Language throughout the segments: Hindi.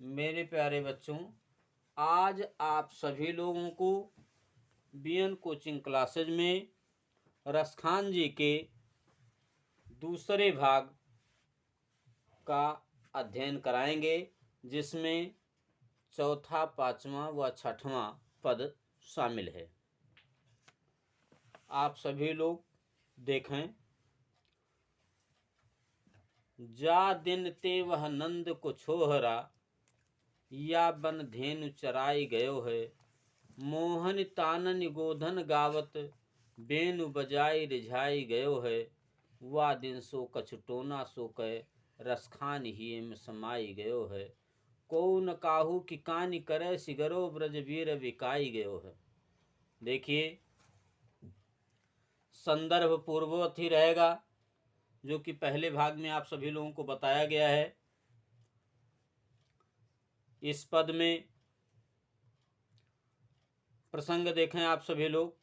मेरे प्यारे बच्चों, आज आप सभी लोगों को बीएन कोचिंग क्लासेज में रसखान जी के दूसरे भाग का अध्ययन कराएंगे, जिसमें चौथा, पांचवा व छठवां पद शामिल है। आप सभी लोग देखें। जा दिन ते वह नंद को छोहरा, या बन धेनु चराई गयो है। मोहन तानन गोधन गावत, बेनु बजाई रिझाई गयो है। वा दिन सो कछटोना सो कह, रसखान ही में समाई गयो है। को न काहू की कानी करे, सिगरो ब्रज वीर विकाई गयो है। देखिए, संदर्भ पूर्ववत ही रहेगा, जो कि पहले भाग में आप सभी लोगों को बताया गया है। इस पद में प्रसंग देखें आप सभी लोग।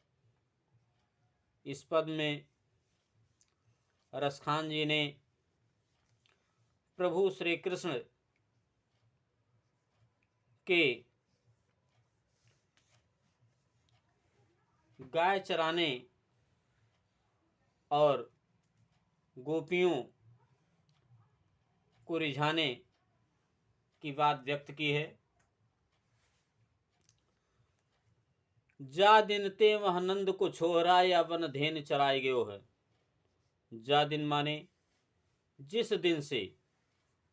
इस पद में रसखान जी ने प्रभु श्री कृष्ण के गाय चराने और गोपियों को रिझाने की बात व्यक्त की है। जा दिन ते वह नंद को छोहरा, या बन धेन चराई गयो है। जा दिन माने जिस दिन से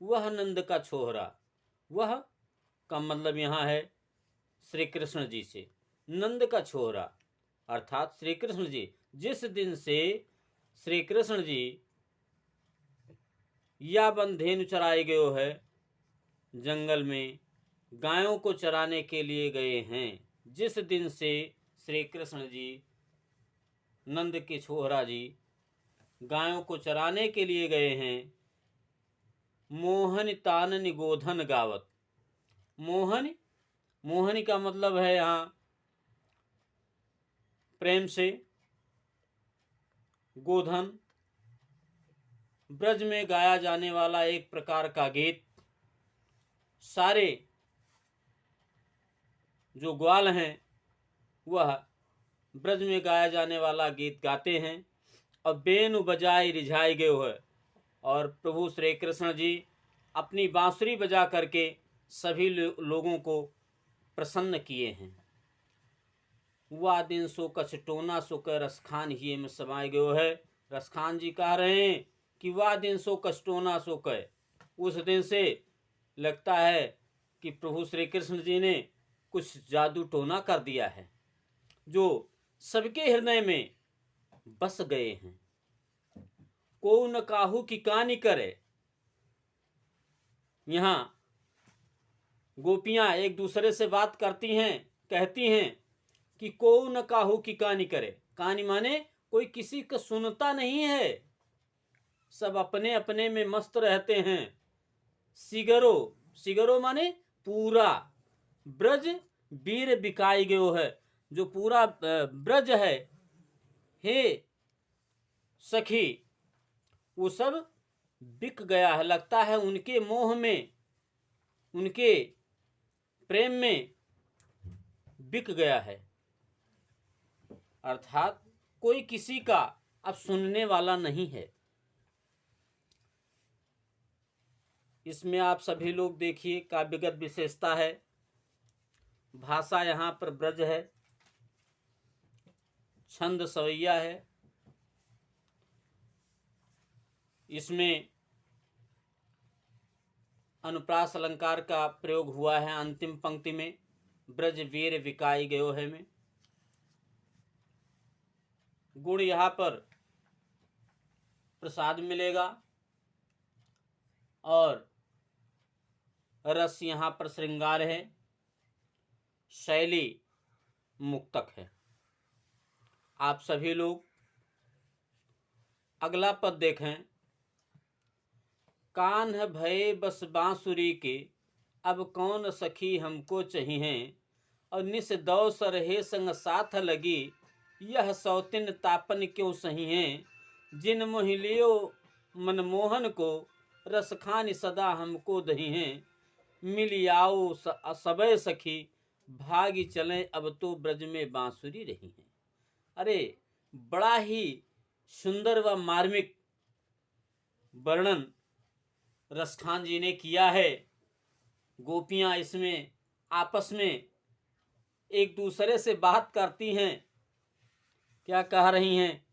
वह नंद का छोहरा, वह का मतलब यहाँ है श्री कृष्ण जी से। नंद का छोहरा अर्थात श्री कृष्ण जी, जिस दिन से श्री कृष्ण जी या बन धेनु चराए गयो है, जंगल में गायों को चराने के लिए गए हैं। जिस दिन से श्री कृष्ण जी, नंद के छोहरा जी, गायों को चराने के लिए गए हैं। मोहन तानन गोधन गावत। मोहन, मोहन का मतलब है यहाँ प्रेम से। गोधन, ब्रज में गाया जाने वाला एक प्रकार का गीत। सारे जो ग्वाल हैं वह ब्रज में गाया जाने वाला गीत गाते हैं। और बेनु बजाई रिझाई गयो है, और प्रभु श्री कृष्ण जी अपनी बांसुरी बजा करके सभी लोगों को प्रसन्न किए हैं। वा दिन सो कछटोना सो कर रसखान ही में समाये गयो है। रसखान जी कह रहे हैं कि वह दिन सो कछटोना सो कह, उस दिन से लगता है कि प्रभु श्री कृष्ण जी ने कुछ जादू टोना कर दिया है, जो सबके हृदय में बस गए हैं। को न काहू की कानी करे। यहाँ गोपियां एक दूसरे से बात करती हैं, कहती हैं कि को न काहू की कानी करे। कहानी माने कोई किसी का सुनता नहीं है, सब अपने अपने में मस्त रहते हैं। सिगरो, सिगरो माने पूरा ब्रज वीर बिकाई गयो है। जो पूरा ब्रज है हे सखी, वो सब बिक गया है। लगता है उनके मोह में, उनके प्रेम में बिक गया है। अर्थात कोई किसी का अब सुनने वाला नहीं है। इसमें आप सभी लोग देखिए, काव्यगत विशेषता है। भाषा यहाँ पर ब्रज है, छंद सवैया है। इसमें अनुप्रास अलंकार का प्रयोग हुआ है अंतिम पंक्ति में, ब्रज वीर विकाई गयो है में। गुण यहाँ पर प्रसाद मिलेगा, और रस यहाँ पर श्रृंगार है, शैली मुक्तक है। आप सभी लोग अगला पद देखें। कान्ह भये बस बांसुरी के, अब कौन सखी हमको चाहिए। और निस दौ सरहे संग साथ लगी, यह सौतिन तापन क्यों सही है। जिन मोहिलियो मनमोहन को, रसखान सदा हमको दही हैं। मिली आओ सबे सखी, भागी चलें अब तो ब्रज में बांसुरी रही है। अरे बड़ा ही सुंदर व मार्मिक वर्णन रसखान जी ने किया है। गोपियां इसमें आपस में एक दूसरे से बात करती हैं। क्या कह रही हैं?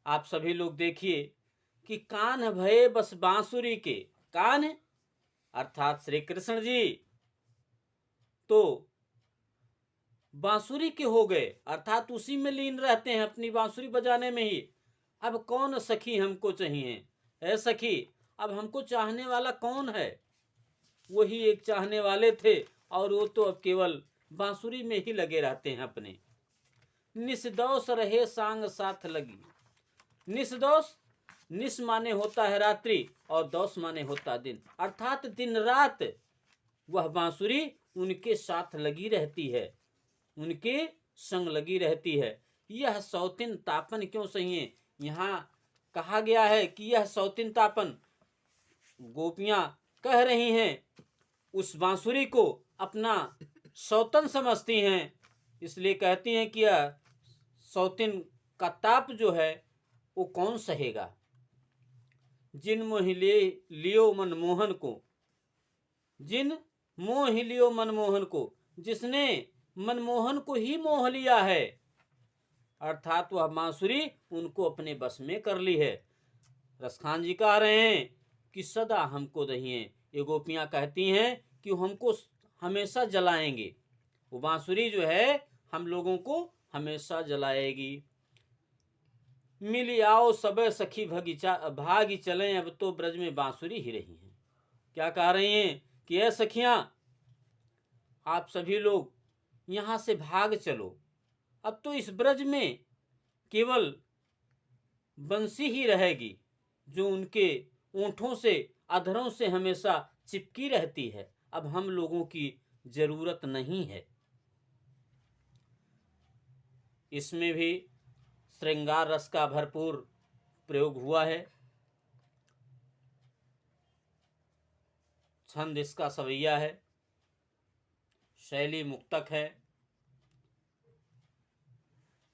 आप सभी लोग देखिए कि कान भये बस बांसुरी के, कान अर्थात श्री कृष्ण जी तो बांसुरी के हो गए, अर्थात उसी में लीन रहते हैं, अपनी बांसुरी बजाने में ही। अब कौन सखी हमको चाहिए? है सखी, अब हमको चाहने वाला कौन है? वही एक चाहने वाले थे, और वो तो अब केवल बांसुरी में ही लगे रहते हैं अपने। निसदोष रहे सांग साथ लगी। निसदोष, निस माने होता है रात्रि और दोष माने होता दिन, अर्थात दिन रात वह बांसुरी उनके साथ लगी रहती है, उनके संग लगी रहती है। यह सौतिन तापन क्यों सही है? यहाँ कहा गया है कि यह सौतिन तापन, गोपियां कह रही हैं, उस बांसुरी को अपना सौतन समझती हैं, इसलिए कहती हैं कि यह सौतिन का ताप जो है वो कौन सहेगा। जिन मोह लियो मनमोहन को, जिन मोह लियो मनमोहन को, जिसने मनमोहन को ही मोह लिया है, अर्थात वह बांसुरी उनको अपने बस में कर ली है। रसखान जी कह रहे हैं कि सदा हमको दहिए। ये गोपियां कहती हैं कि हमको हमेशा जलाएंगे, वो बांसुरी जो है हम लोगों को हमेशा जलाएगी। मिली आओ सबे सखी भागी चलें अब तो ब्रज में बांसुरी ही रही हैं। क्या कह रही हैं कि ये सखियां, आप सभी लोग यहां से भाग चलो, अब तो इस ब्रज में केवल बंसी ही रहेगी, जो उनके ओंठों से, अधरों से हमेशा चिपकी रहती है। अब हम लोगों की जरूरत नहीं है। इसमें भी श्रृंगार रस का भरपूर प्रयोग हुआ है। छंद इसका सवैया है, शैली मुक्तक है।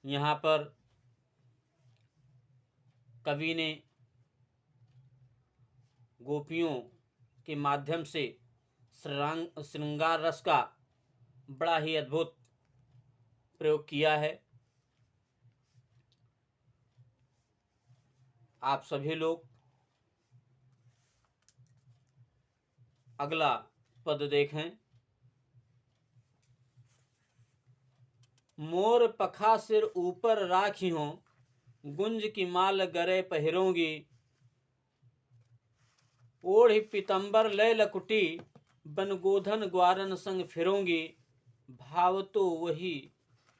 यहाँ पर कवि ने गोपियों के माध्यम से श्रृंगार रस का बड़ा ही अद्भुत प्रयोग किया है। आप सभी लोग अगला पद देखें। मोर पखा सिर ऊपर राखी हो, गुंज की माल गरे पहिरोंगी। ओढ़ पीतंबर लय लकुटी, बन गोधन ग्वारन संग फिरोंगी। भाव तो वही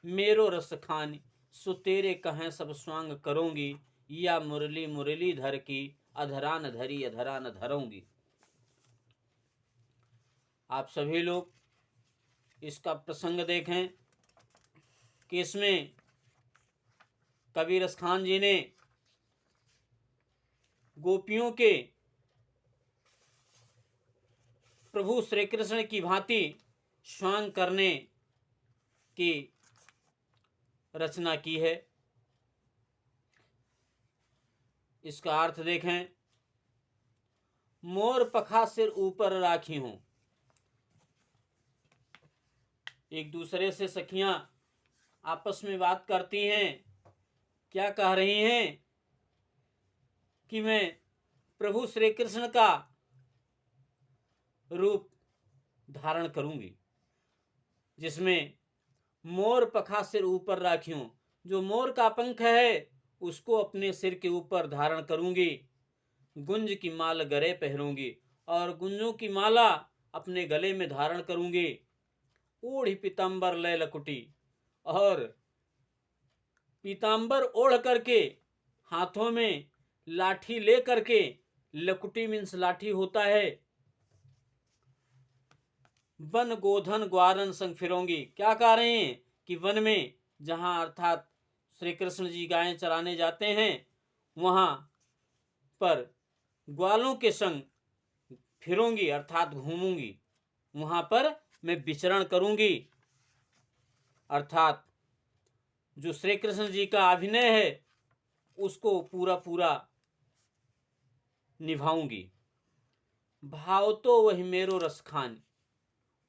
मेरो रस खानी, सो तेरे कहें सब स्वांग करोंगी। या मुरली मुरली धर की, अधरान धरी अधरान धरोंगी। आप सभी लोग इसका प्रसंग देखें कि इसमें कवि रसखान जी ने गोपियों के प्रभु श्री कृष्ण की भांति स्वांग करने की रचना की है। इसका अर्थ देखें। मोर पखा सिर ऊपर राखी हूं, एक दूसरे से सखियां आपस में बात करती हैं। क्या कह रही हैं कि मैं प्रभु श्री कृष्ण का रूप धारण करूंगी, जिसमें मोर पखा सिर ऊपर राखी हूं, जो मोर का पंख है उसको अपने सिर के ऊपर धारण करूंगी। गुंज की माल गले पहनूंगी, और गुंजों की माला अपने गले में धारण करूंगी। ओढ़ पीताम्बर लय लकुटी, और पीताम्बर ओढ़ करके, हाथों में लाठी ले करके, लकुटी मीन्स लाठी होता है, वन गोधन ग्वारन संग फिरोंगी। क्या कह रहे हैं कि वन में जहां अर्थात श्री कृष्ण जी गायें चराने जाते हैं, वहां पर ग्वालों के संग फिरूंगी, अर्थात घूमूंगी। वहाँ पर मैं विचरण करूँगी, अर्थात जो श्री कृष्ण जी का अभिनय है उसको पूरा पूरा निभाऊंगी। भाव तो वही मेरो रस खान,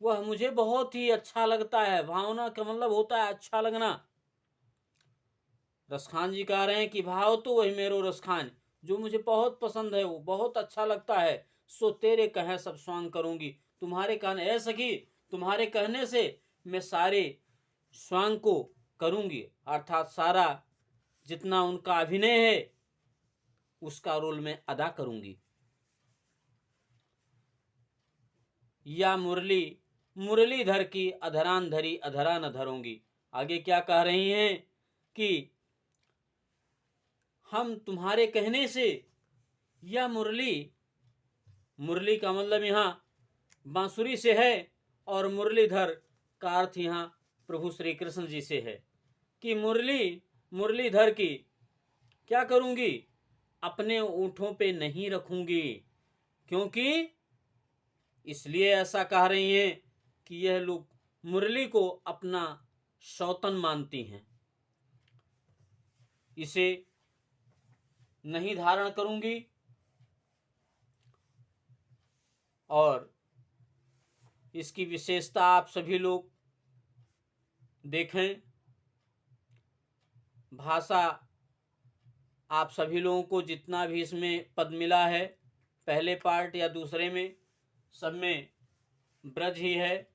वह मुझे बहुत ही अच्छा लगता है। भावना का मतलब होता है अच्छा लगना। रसखान जी कह रहे हैं कि भाव तो वही मेरो रसखान, जो मुझे बहुत पसंद है, वो बहुत अच्छा लगता है। सो तेरे कहे सब स्वांग करूंगी, तुम्हारे कहने है सखी, तुम्हारे कहने से मैं सारे स्वांग को करूंगी, अर्थात सारा जितना उनका अभिनय है उसका रोल मैं अदा करूंगी। या मुरली मुरलीधर की अधरान धरी अधरा न धरूंगी। आगे क्या कह रही हैं कि हम तुम्हारे कहने से यह मुरली, मुरली का मतलब यहाँ बांसुरी से है और मुरलीधर का अर्थ यहाँ प्रभु श्री कृष्ण जी से है कि मुरलीधर की क्या करूंगी, अपने ओंठों पे नहीं रखूंगी। क्योंकि इसलिए ऐसा कह रही हैं कि यह लोग मुरली को अपना सौतन मानती हैं, इसे नहीं धारण करूंगी। और इसकी विशेषता आप सभी लोग देखें। भाषा आप सभी लोगों को जितना भी इसमें पद मिला है, पहले पार्ट या दूसरे में, सब में ब्रज ही है।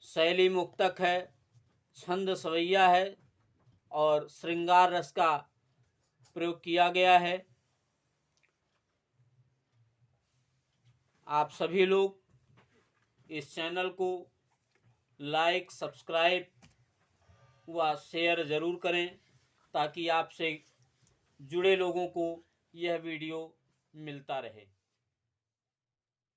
शैली मुक्तक है, छंद सवैया है और श्रृंगार रस का प्रयोग किया गया है। आप सभी लोग इस चैनल को लाइक, सब्सक्राइब व शेयर ज़रूर करें ताकि आपसे जुड़े लोगों को यह वीडियो मिलता रहे।